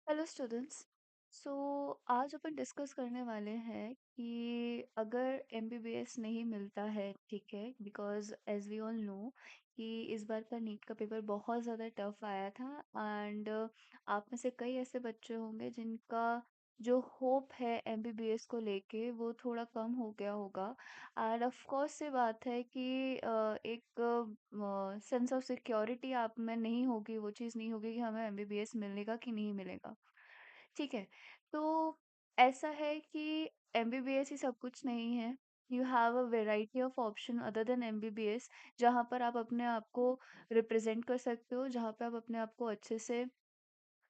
Hello students. सो आज अपन discuss करने वाले हैं कि अगर एमबीबीएस नहीं मिलता है, ठीक है, because as we all know कि इस बार का नीट का पेपर बहुत ज़्यादा टफ आया था। एंड आप में से कई ऐसे बच्चे होंगे जिनका जो होप है एमबीबीएस को लेके वो थोड़ा कम हो गया होगा। एंड ऑफ कोर्स से बात है कि एक सेंस ऑफ सिक्योरिटी आप में नहीं होगी, वो चीज़ नहीं होगी कि हमें एमबीबीएस मिलेगा कि नहीं मिलेगा। ठीक है। तो ऐसा है कि एमबीबीएस ही सब कुछ नहीं है। You have a variety of option other than MBBS, जहाँ पर आप अपने आप को रिप्रेजेंट कर सकते हो, जहाँ पे आप अपने आप को अच्छे से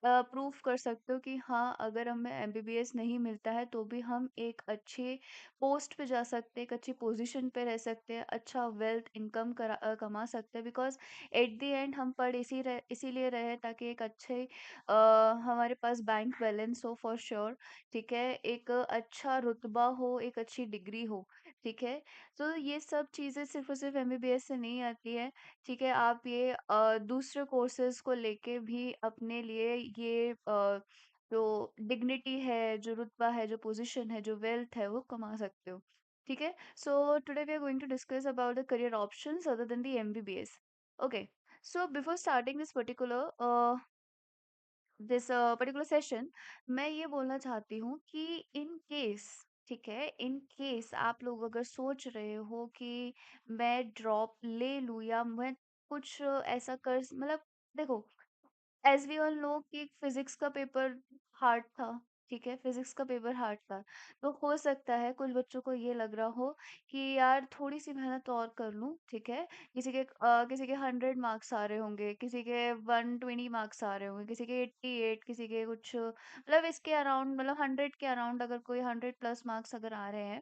प्रूफ कर सकते हो कि हाँ, अगर हमें एमबीबीएस नहीं मिलता है तो भी हम एक अच्छे पोस्ट पे जा सकते हैं, एक अच्छी पोजीशन पे रह सकते हैं, अच्छा वेल्थ इनकम कमा सकते हैं। बिकॉज एट द एंड हम पढ़ इसीलिए रहे ताकि एक अच्छे हमारे पास बैंक बैलेंस हो फॉर श्योर। ठीक है, एक अच्छा रुतबा हो, एक अच्छी डिग्री हो। ठीक है, तो ये सब चीज़ें सिर्फ और सिर्फ एमबीबीएस से नहीं आती है। ठीक है, आप ये दूसरे कोर्सेज को लेके भी अपने लिए ये जो डिग्निटी है, जो रुतबा है, जो पोजीशन है, जो वेल्थ है, वो कमा सकते हो। ठीक है, so today we are going to discuss about the career options other than the MBBS. Okay, so before starting this particular session, मैं ये बोलना चाहती हूँ कि इन केस, ठीक है, इन केस आप लोग अगर सोच रहे हो कि मैं ड्रॉप ले लूँ या मैं कुछ ऐसा कर मतलब, देखो, एज वी ऑल नो कि फिजिक्स का पेपर हार्ड था। ठीक है, फिजिक्स का पेपर हार्ड था। तो हो सकता है कुछ बच्चों को ये लग रहा हो कि यार थोड़ी सी मेहनत और कर लूं। ठीक है, किसी के 100 मार्क्स आ रहे होंगे, किसी के 120 मार्क्स आ रहे होंगे, किसी के 88, किसी के कुछ मतलब इसके अराउंड, मतलब 100 के अराउंड, अगर कोई 100+ मार्क्स अगर आ रहे हैं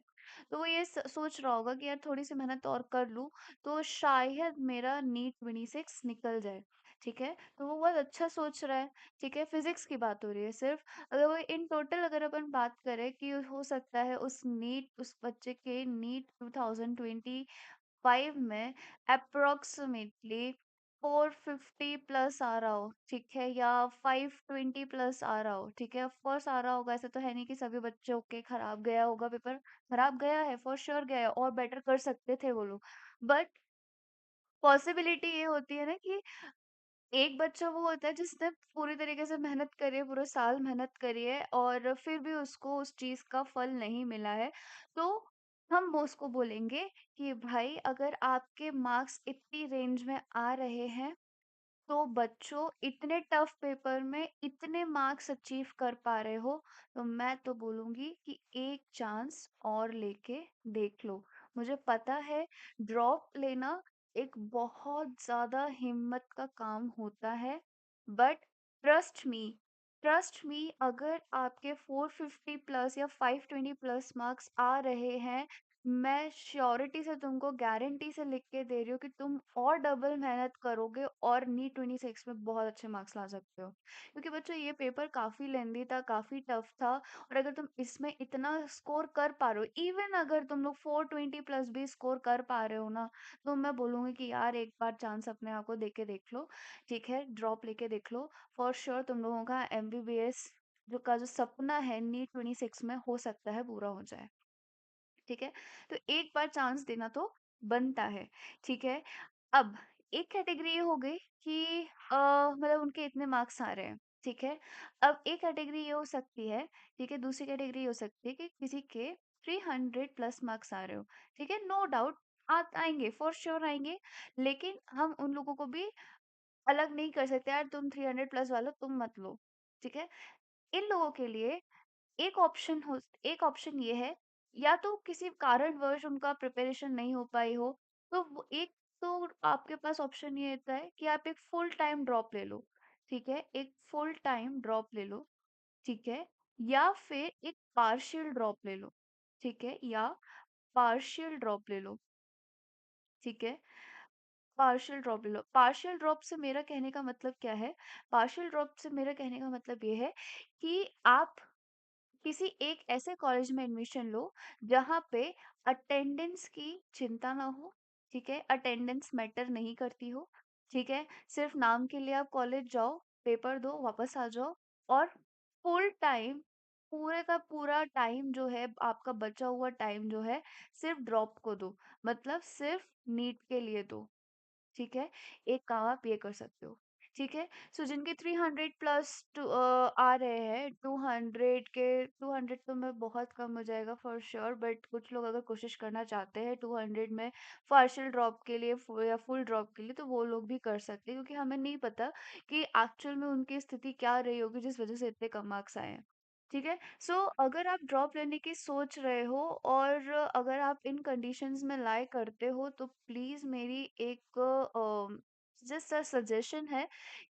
तो वो ये सोच रहा होगा कि यार थोड़ी सी मेहनत और कर लूं तो शायद मेरा नीट 26 निकल जाए। ठीक है, तो वो बहुत अच्छा सोच रहा है। ठीक है, फिजिक्स की बात हो रही है सिर्फ। अगर वो इन टोटल अगर अपन बात करें कि हो सकता है उस बच्चे के नीट 2025 में अप्रोक्सीमेटली 450 प्लस आ रहा हो। ठीक है, या 520 प्लस आ रहा हो। ठीक है, ऑफ कोर्स आ रहा होगा, ऐसा तो है नहीं कि सभी बच्चों के खराब गया होगा पेपर। खराब गया है, फॉर श्योर गया है, और बेटर कर सकते थे वो लोग। बट पॉसिबिलिटी ये होती है ना कि एक बच्चा वो होता है जिसने पूरी तरीके से मेहनत करी है, पूरा साल मेहनत करी है, और फिर भी उसको उस चीज का फल नहीं मिला है। तो हम वो उसको बोलेंगे कि भाई, अगर आपके मार्क्स इतनी रेंज में आ रहे हैं तो बच्चों इतने टफ पेपर में इतने मार्क्स अचीव कर पा रहे हो, तो मैं तो बोलूंगी कि एक चांस और लेके देख लो। मुझे पता है ड्रॉप लेना एक बहुत ज्यादा हिम्मत का काम होता है, बट ट्रस्ट मी, अगर आपके 450 प्लस या 520 प्लस मार्क्स आ रहे हैं, मैं श्योरिटी से तुमको गारंटी से लिख के दे रही हूँ कि तुम और डबल मेहनत करोगे और नीट 26 में बहुत अच्छे मार्क्स ला सकते हो। क्योंकि बच्चों ये पेपर काफी लेंदी था, काफी टफ था, और अगर तुम इसमें इतना स्कोर कर पा रहे हो, इवन अगर तुम लोग 420 प्लस भी स्कोर कर पा रहे हो ना, तो मैं बोलूंगी कि यार एक बार चांस अपने आप को दे के देख लो। ठीक है, ड्रॉप लेके देख लो। फॉर श्योर तुम लोगों का एमबीबीएस जो सपना है नीट 26 में हो सकता है पूरा हो जाए। ठीक है, तो एक बार चांस देना तो बनता है। ठीक है, अब एक कैटेगरी ये हो गई कि मतलब उनके इतने मार्क्स आ रहे हैं। ठीक है, अब एक कैटेगरी ये हो सकती है। ठीक है, दूसरी कैटेगरी ये हो सकती है कि किसी के 300 प्लस मार्क्स आ रहे हो। ठीक है, नो डाउट आएंगे, फॉर श्योर आएंगे। लेकिन हम उन लोगों को भी अलग नहीं कर सकते, यार तुम 300 प्लस वालो तुम मत लो। ठीक है, इन लोगों के लिए एक ऑप्शन ये है, या तो किसी कारणवश उनका प्रिपरेशन नहीं हो पाई हो, तो तो आपके पास ऑप्शन ये रहता है कि आप एक फुल टाइम ड्रॉप ले लो। ठीक है, एक फुल टाइम ड्रॉप ले लो। ठीक है, या फिर एक पार्शियल ड्रॉप ले लो। ठीक है, या पार्शियल ड्रॉप ले लो। ठीक है, पार्शियल ड्रॉप ले लो। पार्शियल ड्रॉप से मेरा कहने का मतलब क्या है? पार्शियल ड्रॉप से मेरा कहने का मतलब ये है कि आप किसी एक ऐसे कॉलेज में एडमिशन लो जहाँ पे अटेंडेंस की चिंता ना हो। ठीक है, अटेंडेंस मैटर नहीं करती हो। ठीक है, सिर्फ नाम के लिए आप कॉलेज जाओ, पेपर दो, वापस आ जाओ, और फुल टाइम, पूरे का पूरा टाइम जो है, आपका बचा हुआ टाइम जो है, सिर्फ ड्रॉप को दो। मतलब सिर्फ नीट के लिए दो। ठीक है? एक काम आप ये कर सकते हो। ठीक है? सो जिनके 300 प्लस आ रहे हैं, 200 के 200 तो मैं बहुत कम हो जाएगा फॉर श्योर, बट कुछ लोग अगर कोशिश करना चाहते हैं 200 में पार्शियल ड्रॉप के लिए या फुल ड्रॉप के लिए, तो वो लोग भी कर सकते हैं, क्योंकि हमें नहीं पता कि एक्चुअल में उनकी स्थिति क्या रही होगी जिस वजह से इतने कम मार्क्स आए हैं। ठीक है? सो अगर आप ड्रॉप लेने की सोच रहे हो और अगर आप इन कंडीशंस में लाई करते हो, तो प्लीज़ मेरी एक जस्ट सजेशन है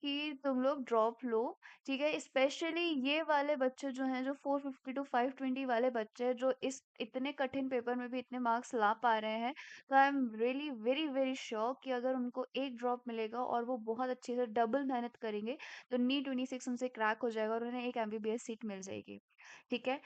कि तुम लोग ड्रॉप लो। ठीक है? स्पेशली ये वाले बच्चे जो हैं, जो 450 टू 520 वाले बच्चे हैं, जो इस इतने कठिन पेपर में भी इतने मार्क्स ला पा रहे हैं, तो I am really very very sure कि अगर उनको एक ड्रॉप मिलेगा और वो बहुत अच्छे से डबल मेहनत करेंगे, तो नीट 26 उनसे क्रैक हो जाएगा और उन्हें एक एमबीबीएस सीट मिल जाएगी। ठीक है?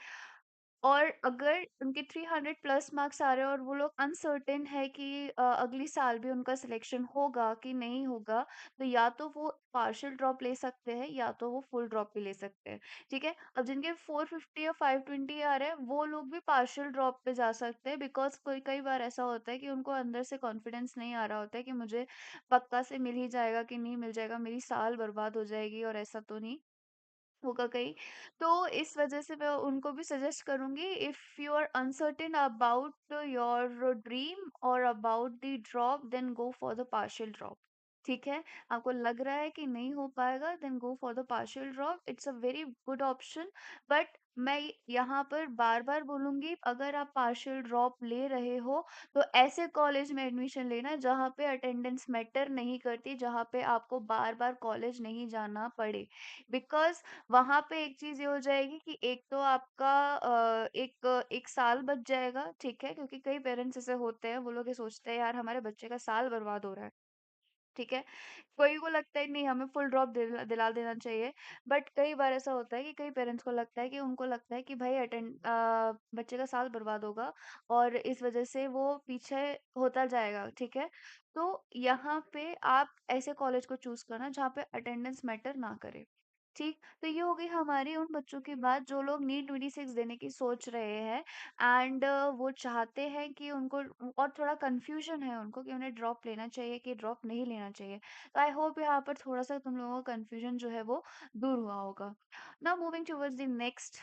और अगर उनके 300 प्लस मार्क्स आ रहे हैं और वो लोग अनसर्टेन है कि अगली साल भी उनका सिलेक्शन होगा कि नहीं होगा, तो या तो वो पार्शियल ड्रॉप ले सकते हैं या तो वो फुल ड्रॉप भी ले सकते हैं। ठीक है? अब जिनके 450 या 520 आ रहे हैं, वो लोग भी पार्शियल ड्रॉप पे जा सकते हैं, बिकॉज कोई कई बार ऐसा होता है कि उनको अंदर से कॉन्फिडेंस नहीं आ रहा होता है कि मुझे पक्का से मिल ही जाएगा कि नहीं मिल जाएगा, मेरी साल बर्बाद हो जाएगी और ऐसा तो नहीं होगा कहीं। तो इस वजह से मैं उनको भी सजेस्ट करूंगी, if you are uncertain about your dream और about the drop, then go for the partial drop. ठीक है? आपको लग रहा है कि नहीं हो पाएगा, then go for the partial drop, it's a very good option. But मैं यहाँ पर बार बार बोलूंगी, अगर आप पार्शियल ड्रॉप ले रहे हो, तो ऐसे कॉलेज में एडमिशन लेना जहाँ पे अटेंडेंस मैटर नहीं करती, जहाँ पे आपको बार बार कॉलेज नहीं जाना पड़े। बिकॉज वहाँ पे एक चीज़ ये हो जाएगी कि एक तो आपका एक एक साल बच जाएगा। ठीक है? क्योंकि कई पेरेंट्स ऐसे होते हैं, वो लोग ये सोचते हैं यार हमारे बच्चे का साल बर्बाद हो रहा है। ठीक है? कोई को लगता है नहीं, हमें फुल ड्रॉप दिला देना चाहिए। बट कई बार ऐसा होता है कि कई पेरेंट्स को लगता है कि उनको लगता है कि भाई बच्चे का साल बर्बाद होगा और इस वजह से वो पीछे होता जाएगा। ठीक है? तो यहाँ पे आप ऐसे कॉलेज को चूज करना जहाँ पे अटेंडेंस मैटर ना करे। ठीक? तो ये हो गई हमारी उन बच्चों की बात जो लोग नीट 26 देने की सोच रहे हैं, एंड वो चाहते हैं कि उनको, और थोड़ा कंफ्यूजन है उनको कि उन्हें ड्रॉप लेना चाहिए कि ड्रॉप नहीं लेना चाहिए। तो आई होप यहाँ पर थोड़ा सा तुम लोगों का कंफ्यूजन जो है वो दूर हुआ होगा। Now moving towards the next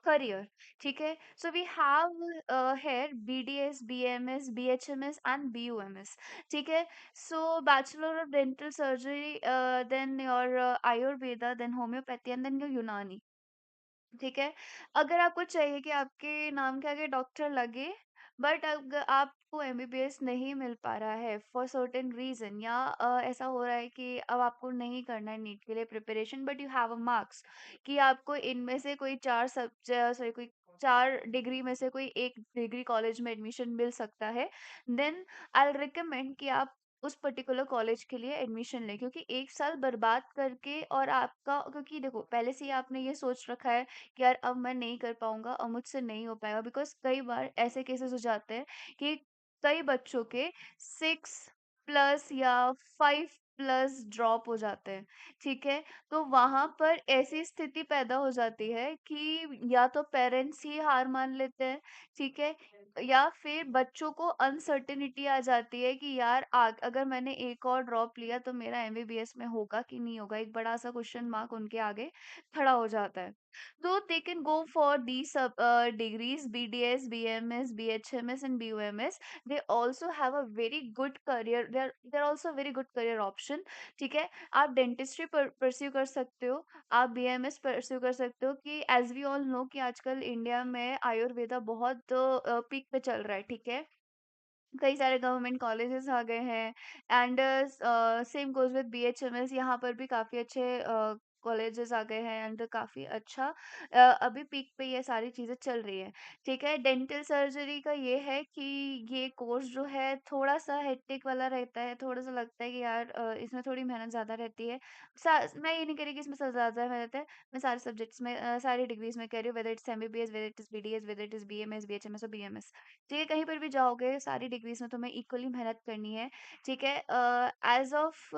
career. ठीक है? So we have here BDS, BMS, BHMS and BUMS. ठीक है? So Bachelor of Dental Surgery, then your Ayurveda, then homeopathy and then your Unani. ठीक है? अगर आपको चाहिए कि आपके नाम के आगे डॉक्टर लगे, बट अगर आपको एमबीबीएस नहीं मिल पा रहा है फॉर सर्टेन रीजन, या ऐसा हो रहा है कि अब आपको नहीं करना है नीट के लिए preparation, but you have a marks कि आपको इनमें से कोई 4 सब्जेक्ट, सॉरी, कोई 4 डिग्री में से कोई एक डिग्री कॉलेज में एडमिशन मिल सकता है, देन आई रिकमेंड कि आप उस पर्टिकुलर कॉलेज के लिए एडमिशन लें, क्योंकि एक साल बर्बाद करके और आपका, क्योंकि देखो पहले से ही आपने ये सोच रखा है कि यार अब मैं नहीं कर पाऊंगा, अब मुझसे नहीं हो पाएगा, बिकॉज कई बार ऐसे केसेस हो जाते हैं कि कई बच्चों के 6 प्लस या 5 प्लस ड्रॉप हो जाते हैं। ठीक है? तो वहां पर ऐसी स्थिति पैदा हो जाती है कि या तो पेरेंट्स ही हार मान लेते हैं। ठीक है? या फिर बच्चों को अनसर्टेनिटी आ जाती है कि यार अगर मैंने एक और ड्रॉप लिया तो मेरा एमबीबीएस में होगा कि नहीं होगा, एक बड़ा सा क्वेश्चन मार्क उनके आगे खड़ा हो जाता है। So they can go for these degrees: BDS, BMS, BHMS, and BUMS. They also have a very good career. They're also a very good career option. ठीक है? आप डेंटिस्ट्री परस्यू कर सकते हो, आप बीएमएस परस्यू कर सकते हो, कि एज वी ऑल नो कि आजकल इंडिया में आयुर्वेदा बहुत पीक पे चल रहा है। ठीक है? कई सारे गवर्नमेंट कॉलेजेस आ गए हैं, and same goes with BHMS, यहाँ पर भी काफ़ी अच्छे कॉलेजेस आ गए हैं, एंड काफ़ी अच्छा अभी पीक पे ये सारी चीज़ें चल रही है। ठीक है? डेंटल सर्जरी का ये है कि ये कोर्स जो है थोड़ा सा हेक्टिक वाला रहता है, थोड़ा सा लगता है कि यार इसमें थोड़ी मेहनत ज़्यादा रहती है। मैं ये नहीं कह रही कि इसमें ज़्यादा मेहनत है, मैं सारे सब्जेक्ट्स में सारी डिग्रीज में कह रही हूँ, whether it's MBBS, whether it is BDS, whether it is BMS, BHMS और बीएमएस। ठीक है? कहीं पर भी जाओगे सारी डिग्रीज में तुम्हें इक्वली मेहनत करनी है। ठीक है? As of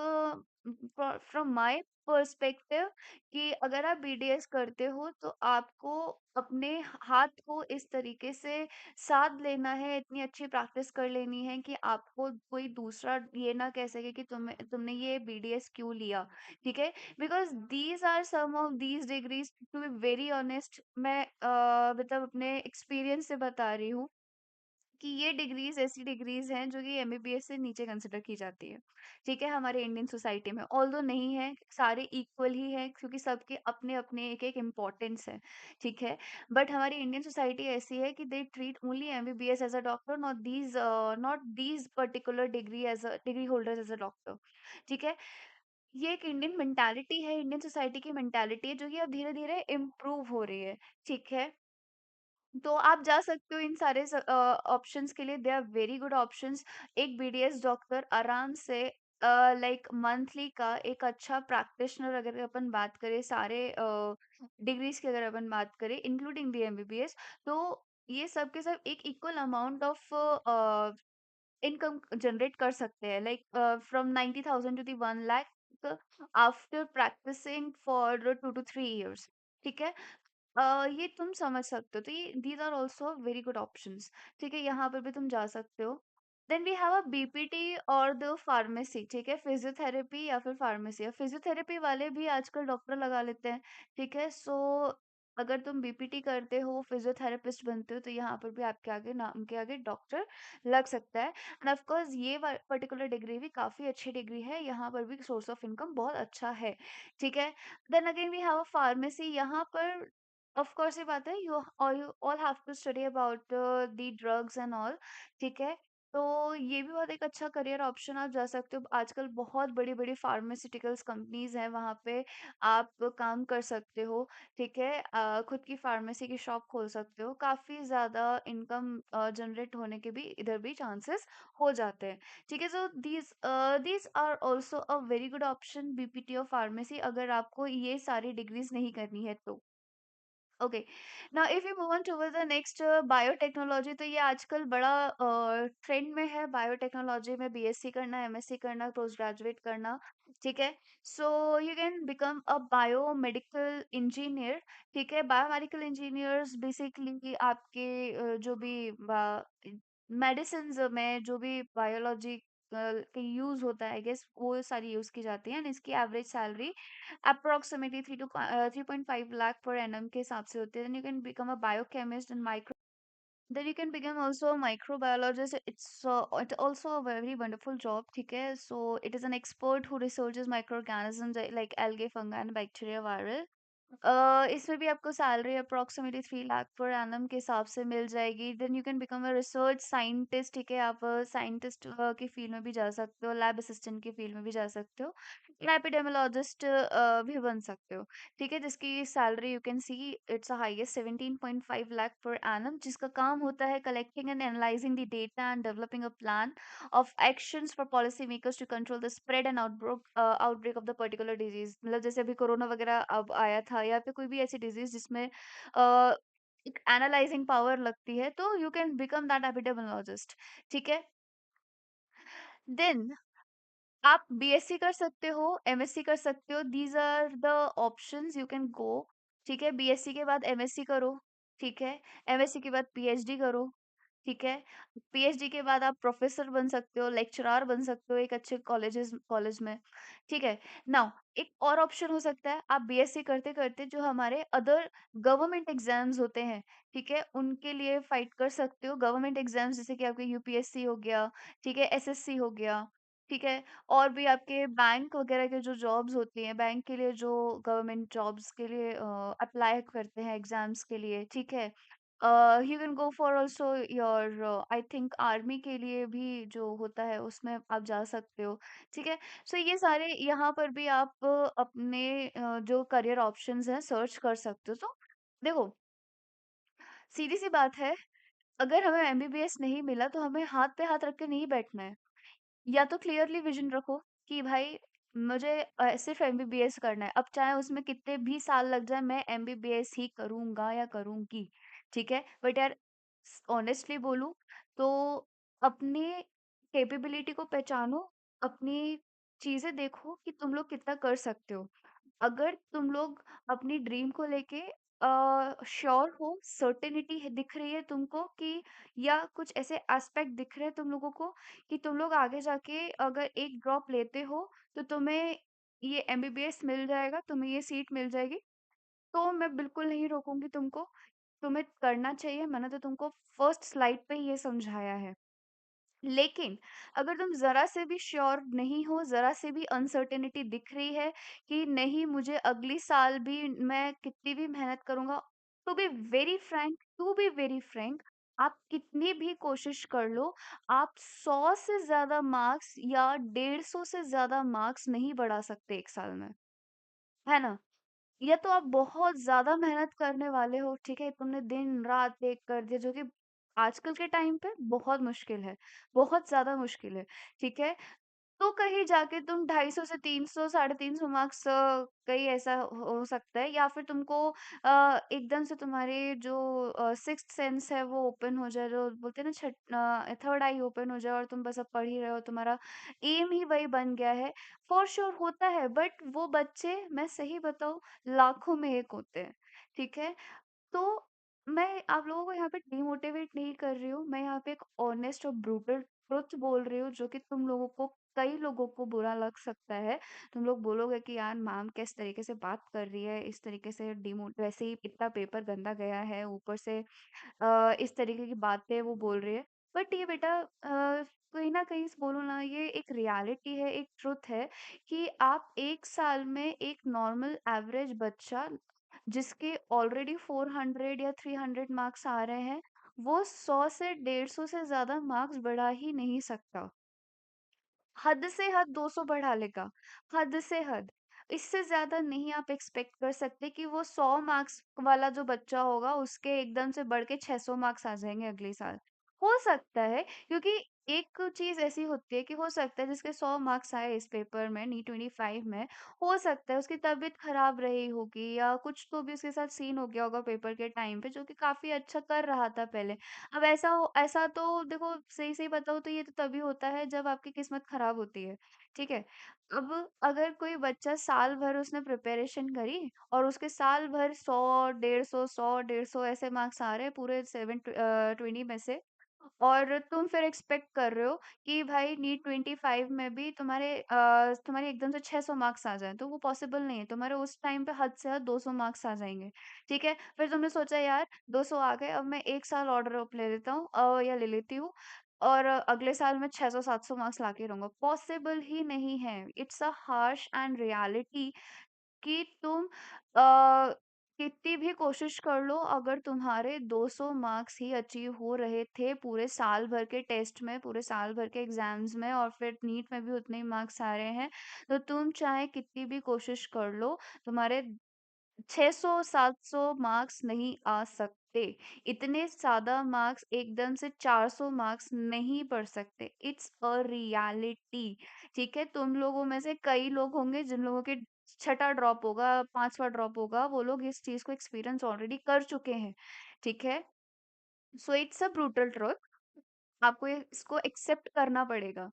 from my perspective कि अगर आप बीडीएस करते हो तो आपको अपने हाथ को इस तरीके से साथ लेना है, इतनी अच्छी प्रैक्टिस कर लेनी है कि आपको कोई दूसरा ये ना कह सके कि तुमने ये बीडीएस क्यों लिया, ठीक है? Because these are some of these degrees, to be very honest, मैं मतलब अपने एक्सपीरियंस से बता रही हूँ कि ये डिग्रीज ऐसी डिग्रीज हैं जो कि एमबीबीएस से नीचे कंसिडर की जाती है, ठीक है, हमारे इंडियन सोसाइटी में। ऑल्दो नहीं है, सारे इक्वल ही है क्योंकि सबके अपने अपने एक एक इम्पोर्टेंस है, ठीक है। बट हमारी इंडियन सोसाइटी ऐसी है कि they treat only MBBS as a doctor, not these particular degree as a degree holders as a doctor, ठीक है। ये एक इंडियन मेंटालिटी है, इंडियन सोसाइटी की मेंटालिटी है जो कि अब धीरे धीरे इम्प्रूव हो रही है, ठीक है। तो आप जा सकते हो इन सारे ऑप्शंस के लिए, they are very good options. एक बीडीएस डॉक्टर आराम से लाइक मंथली का एक अच्छा प्रैक्टिशनर, अगर अपन बात करें सारे डिग्रीज की, अगर अपन बात करें इंक्लूडिंग दी एमबीबीएस, तो ये सब के सब एक equal amount of income generate कर सकते हैं, like from 90,000 to the 1 lakh after practising for 2 to 3 years, ठीक है। ये तुम समझ सकते हो, तो ये these are also very good options, ठीक है, यहाँ पर भी तुम जा सकते हो। Then we have a BPT और द फार्मेसी, ठीक है, फिजियोथेरेपी या फिर फार्मेसी। फिजियोथेरेपी वाले भी आजकल डॉक्टर लगा लेते हैं, ठीक है। सो अगर तुम बीपीटी करते हो, फिजियोथेरेपिस्ट बनते हो, तो यहाँ पर भी आपके आगे, नाम के आगे डॉक्टर लग सकता है। एंड ऑफ कोर्स ये पर्टिकुलर डिग्री भी काफी अच्छी डिग्री है, यहाँ पर भी सोर्स ऑफ इनकम बहुत अच्छा है, ठीक है। Then again we have a pharmacy, यहाँ पर ऑफ कोर्स ये बात है, you all have to study about the drugs and all, ठीक है। तो ये भी बहुत एक अच्छा करियर ऑप्शन, आप जा सकते हो। आजकल बहुत बड़ी बड़ी फार्मास्यूटिकल्स कंपनीज हैं, वहाँ पे आप काम कर सकते हो, ठीक है। खुद की फार्मेसी की शॉप खोल सकते हो, काफी ज्यादा इनकम जनरेट होने के भी इधर भी चांसेस हो जाते हैं, ठीक है। So these are also a very good option, BPT और फार्मेसी, अगर आपको ये सारी डिग्रीज नहीं करनी है तो। Okay, now if you move on toward the next, biotechnology, तो ये आजकल बड़ा ट्रेंड में है। बायोटेक्नोलॉजी में बीएससी करना, एमएससी करना, पोस्ट ग्रेजुएट करना, ठीक है। So you can become a biomedical engineer, ठीक है। बायोमेडिकल इंजीनियर्स बेसिकली आपके जो भी मेडिसिन में जो भी बायोलॉजी के यूज होता है, आई गेस वो सारी यूज की जाती है। एंड इसकी average salary approximately 3.5 lakh per annum के हिसाब से होते हैं। Then you can become a biochemist and micro. Then you can become also a microbiologist. It's also a very wonderful job, ठीक है। So it is an expert who researches microorganisms like algae, fungi, and bacteria, viral. इसमें भी आपको salary approximately 3 lakh per annum के हिसाब से मिल जाएगी। Then you can become a research scientist, ठीक है, आप साइंटिस्ट की फील्ड में भी जा सकते हो, लैब असिस्टेंट की फील्ड में भी जा सकते हो, एपिडेमियोलॉजिस्ट भी बन सकते हो, ठीक है, जिसकी salary you can see it's highest 17.5 lakh per annum, जिसका काम होता है collecting and analysing the data and developing a plan of actions for policy makers to control the spread and outbreak of the particular disease। मतलब जैसे अभी corona वगैरह अब आया था, या फिर कोई भी ऐसी डिजीज जिसमें अ, एक एनालाइजिंग पावर लगती है, तो you can become that epidemiologist, ठीक है। देन आप बीएससी कर सकते हो, एमएससी कर सकते हो, these are the options you can go, ठीक है। बीएससी के बाद एमएससी करो, ठीक है। एमएससी के बाद पीएचडी करो, ठीक है। पीएचडी के बाद आप प्रोफेसर बन सकते हो, लेक्चरर बन सकते हो एक अच्छे कॉलेज में, ठीक है। नाउ एक और ऑप्शन हो सकता है, आप बीएससी करते करते जो हमारे अदर गवर्नमेंट एग्जाम्स होते हैं, ठीक है, उनके लिए फाइट कर सकते हो। गवर्नमेंट एग्जाम्स जैसे कि आपके यूपीएससी हो गया, ठीक है, एसएससी हो गया, ठीक है। और भी आपके बैंक वगैरह के जो जॉब्स होती हैं, बैंक के लिए जो गवर्नमेंट जॉब्स के लिए अप्लाई करते हैं एग्जाम्स के लिए, ठीक है। You can go for also your, I think army के लिए भी जो होता है उसमें आप जा सकते हो, ठीक है। सो ये सारे यहाँ पर भी आप अपने जो करियर ऑप्शंस हैं सर्च कर सकते हो। तो देखो, सीधी सी बात है, अगर हमें एमबीबीएस नहीं मिला तो हमें हाथ पे हाथ रख के नहीं बैठना है। या तो क्लियरली विजन रखो कि भाई मुझे सिर्फ एमबीबीएस करना है, अब चाहे उसमें कितने भी साल लग जाए, मैं एमबीबीएस ही करूंगा या करूंगी, ठीक है। बट यार ऑनेस्टली बोलूं तो अपनी कैपेबिलिटी को पहचानो, अपनी चीजें देखो कि तुम लोग कितना कर सकते हो। अगर तुम लोग अपनी ड्रीम को लेके श्योर हो, सर्टेनिटी है दिख रही है तुमको कि या कुछ ऐसे एस्पेक्ट दिख रहे हैं तुम लोगों को कि तुम लोग आगे जाके अगर एक ड्रॉप लेते हो तो तुम्हें ये एमबीबीएस मिल जाएगा, तुम्हें ये सीट मिल जाएगी, तो मैं बिल्कुल नहीं रोकूंगी तुमको। तुम्हें करना चाहिए, मैंने तो तुमको फर्स्ट स्लाइड पे ही ये समझाया है। लेकिन अगर तुम ज़रा से भी श्योर नहीं हो, ज़रा से भी अनसर्टेनिटी दिख रही है कि नहीं मुझे अगली साल भी मैं कितनी भी मेहनत करूँगा, टू बी वेरी फ्रैंक, आप कितनी भी कोशिश कर लो, आप 100 से ज़्यादा मार्क्स या 150 से ज़्यादा मार्क्स नहीं बढ़ा सकते 1 साल में, है ना? या तो आप बहुत ज़्यादा मेहनत करने वाले हो, ठीक है? तुमने दिन-रात एक कर दिया, जो कि आजकल के टाइम पे बहुत मुश्किल है, बहुत ज़्यादा मुश्किल है, ठीक है? तो कहीं जाके तुम 250 से 300 साढ़े 300 मार्क्स कहीं ऐसा हो सकता है, या फिर तुमको एकदम से तुम्हारे जो सिक्स्थ सेंस है वो ओपन हो जाए, जो बोलते हैं ना थर्ड आई ओपन हो जाए और तुम बस अब पढ़ ही रहे हो, तुम्हारा एम ही वही बन गया है। फॉर श्योर होता है, बट वो बच्चे, मैं सही बताऊं, लाखों में एक होते हैं, ठीक है? तो मैं आप लोगों को यहाँ पे डिमोटिवेट नहीं कर रही हूँ, मैं यहाँ पे एक ऑनेस्ट और ब्रूटल ट्रुथ बोल रही हूँ, जो कि तुम लोगों को, कई लोगों को बुरा लग सकता है। तुम लोग बोलोगे कि यार मैम किस तरीके से बात कर रही है, इस तरीके से डिमोट वैसे ही इतना पेपर गंदा गया है, ऊपर से इस तरीके की बातें वो बोल रही है। बट ये बेटा कहीं ना कहीं बोलो ना, ये एक रियलिटी है, एक ट्रुथ है कि आप एक साल में एक नॉर्मल एवरेज बच्चा जिसके ऑलरेडी 400 या 300 मार्क्स आ रहे हैं, वो 100 से 150 से ज्यादा मार्क्स बढ़ा ही नहीं सकता। हद से हद 200 बढ़ा लेगा, हद से हद। इससे ज़्यादा नहीं आप एक्सपेक्ट कर सकते कि वो 100 मार्क्स वाला जो बच्चा होगा उसके एकदम से बढ़ के 600 मार्क्स आ जाएँगे अगले साल। हो सकता है, क्योंकि एक चीज़ ऐसी होती है कि हो सकता है जिसके 100 मार्क्स आए इस पेपर में, नी 25 में, हो सकता है उसकी तबीयत खराब रही होगी या कुछ तो भी उसके साथ सीन हो गया होगा पेपर के टाइम पे, जो कि काफ़ी अच्छा कर रहा था पहले। अब ऐसा तो देखो, सही-सही बताऊँ तो ये तो तभी होता है जब आपकी किस्मत खराब होती है, ठीक है? अब अगर कोई बच्चा साल भर उसने प्रिपरेशन करी और उसके साल भर 100, 150, 100, 150 ऐसे मार्क्स आ रहे हैं पूरे 20 में से, और तुम फिर एक्सपेक्ट कर रहे हो कि भाई नीट 25 में भी तुम्हारे एकदम से 600 मार्क्स आ जाएँ, तो वो पॉसिबल नहीं है। तुम्हारे उस टाइम पे हद से हद 200 मार्क्स आ जाएँगे, ठीक है? फिर तुमने सोचा यार 200 आ गए, अब मैं 1 साल और ड्रॉप ले लेता हूँ या ले लेती हूँ और अगले साल मैं 600-700 मार्क्स लाके रहूँगा। पॉसिबल ही नहीं है। It's a harsh and reality कि तुम कितनी भी कोशिश कर लो, अगर तुम्हारे 200 मार्क्स ही अचीव हो रहे थे पूरे साल भर के टेस्ट में, पूरे साल भर के एग्जाम्स में, और फिर नीट में भी उतने ही मार्क्स आ रहे हैं, तो तुम चाहे कितनी भी कोशिश कर लो, तुम्हारे 600-700 मार्क्स नहीं आ सकते। इतने ज़्यादा मार्क्स एकदम से 400 मार्क्स नहीं पढ़ सकते। इट्स अ रियलिटी, ठीक है? तुम लोगों में से कई लोग होंगे जिन लोगों के छठा ड्रॉप होगा, पांचवा ड्रॉप होगा, वो लोग इस चीज को एक्सपीरियंस ऑलरेडी कर चुके हैं, ठीक है? So it's a brutal truth, आपको इसको एक्सेप्ट करना पड़ेगा,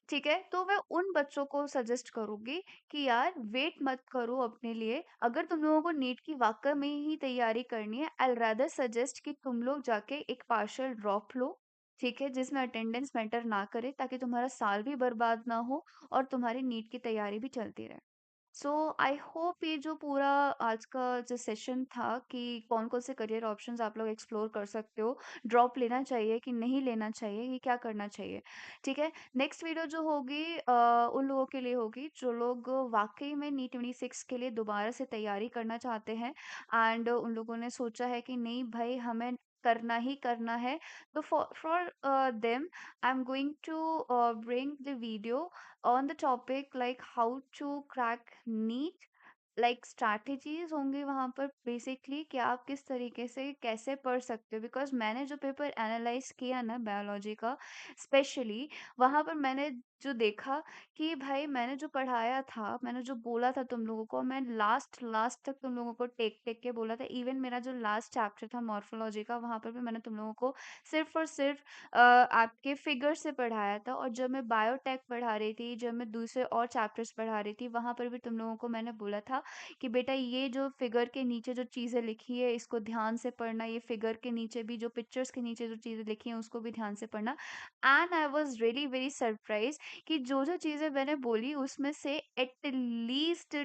ठीक है? तो मैं उन बच्चों को सजेस्ट करूंगी कि यार वेट मत करो अपने लिए। अगर तुम लोगों को नीट की वाकई में ही तैयारी करनी है, आई रादर सजेस्ट कि तुम लोग जाके एक पार्शियल ड्रॉप लो, ठीक है, जिसमें अटेंडेंस मैटर ना करे, ताकि तुम्हारा साल भी बर्बाद ना हो और तुम्हारी नीट की तैयारी भी चलती रहे। सो आई होप ये जो पूरा आज का जो सेशन था कि कौन कौन से करियर ऑप्शंस आप लोग एक्सप्लोर कर सकते हो, ड्रॉप लेना चाहिए कि नहीं लेना चाहिए, ये क्या करना चाहिए, ठीक है? नेक्स्ट वीडियो जो होगी उन लोगों के लिए होगी जो लोग वाकई में नी 26 के लिए दोबारा से तैयारी करना चाहते हैं, एंड उन लोगों ने सोचा है कि नहीं भाई हमें करना ही करना है। तो for them I am going to bring the video on the topic like how to crack NEET, like strategies होंगी वहां पर बेसिकली कि आप किस तरीके से कैसे पढ़ सकते हो, बिकॉज मैंने जो पेपर एनालाइज किया ना बायोलॉजी का स्पेशली, वहां पर मैंने जो देखा कि भाई मैंने जो पढ़ाया था, मैंने जो बोला था तुम लोगों को, मैं लास्ट लास्ट तक तुम लोगों को टेक टेक के बोला था। इवन मेरा जो लास्ट चैप्टर था मॉर्फोलॉजी का, वहां पर भी मैंने तुम लोगों को सिर्फ और सिर्फ आपके फिगर से पढ़ाया था। और जब मैं बायोटेक पढ़ा रही थी, जब मैं दूसरे और चैप्टर्स पढ़ा रही थी, वहां पर भी तुम लोगों को मैंने बोला था कि बेटा ये जो फिगर के नीचे जो चीजें लिखी है इसको ध्यान से पढ़ना, ये फिगर के नीचे भी जो पिक्चर्स के नीचे जो चीजें लिखी हैं उसको भी ध्यान से पढ़ना। And I was really very surprise कि जो जो चीजें मैंने बोली उसमें से एट लीस्ट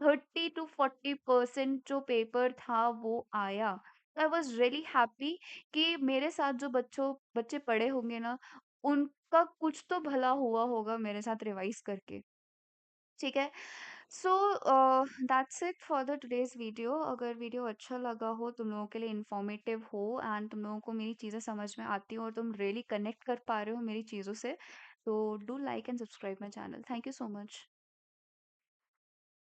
30 to 40% जो पेपर था वो आया। आई वॉज रियली हैप्पी कि मेरे साथ जो बच्चे पढ़े होंगे ना, उनका कुछ तो भला हुआ होगा मेरे साथ रिवाइज करके। ठीक है। So that's it for the today's video. अगर वीडियो अच्छा लगा हो, तुम लोगों के लिए इंफॉर्मेटिव हो एंड तुम लोगों को मेरी चीज़ें समझ में आती हो और तुम रियली कनेक्ट कर पा रहे हो मेरी चीज़ों से, तो do like and subscribe my channel. Thank you so much.